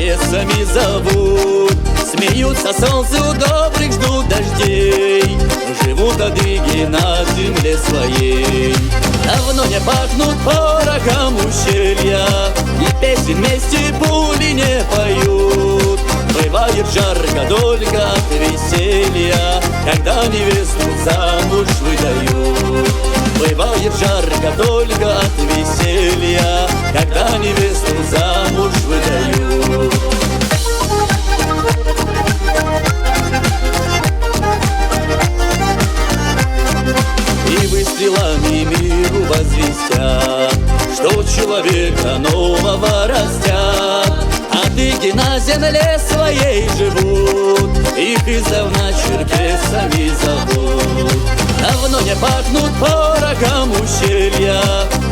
черкесами зовут. Смеются солнцу, добрых ждут дождей. Живут адыги на земле своей. Давно не пахнут порохом ущелья, и песен вместе пули не поют. Бывает жарко только от веселья, когда невесту замуж выдают. Бывает жарко только от веселья, когда невесту замуж выдают. И выстрелами миру возвестят, что человека нового растят. Адыги на земле своей живут, их издавна черкесами зовут. Давно не пахнут порохом ущелья,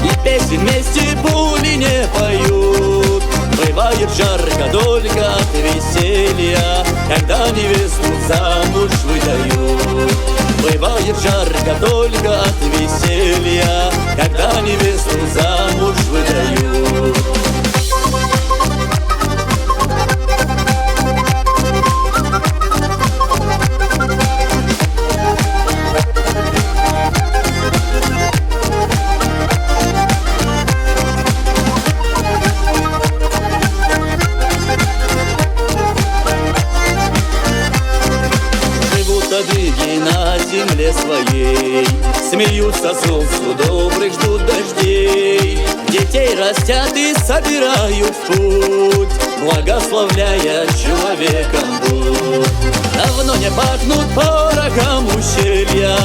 и песен вместе пули не поют. Бывает жарко только от веселья, когда невесту замуж выдают. Бывает жарко только от веселья, когда невесту замуж выдают. Адыги на земле своей, смеются солнцу, добрых ждут дождей. Детей растят и собирают в путь, благословляя человеком будь. Давно не пахнут порохом ущелья,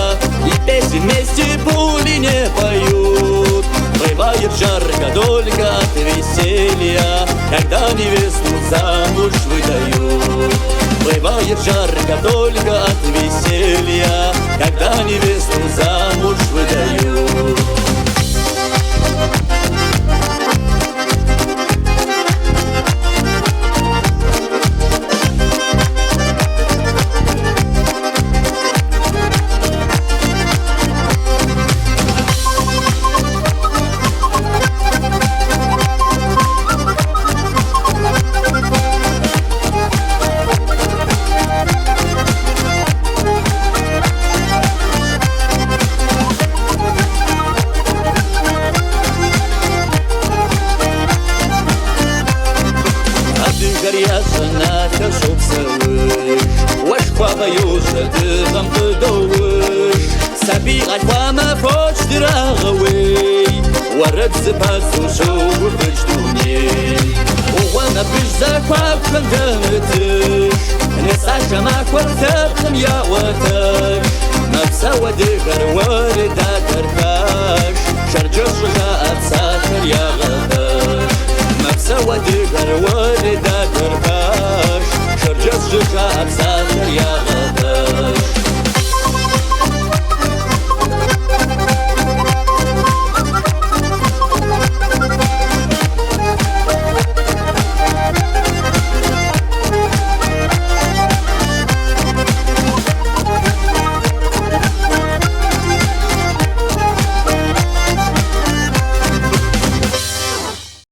и песен вместе пули не поют. Бывает жарко только от веселья, когда невесту замуж выдают. Бывает жарко только от веселья, когда невесту замуж выдают. Горячана кашопса выш, уж хвабаю же ты вам тудовыш. Саби альфана фоч дырагавый, уарад зипасу шоу вычтуней. Уана биш захваб хандамытыш, не сашама хвартапным я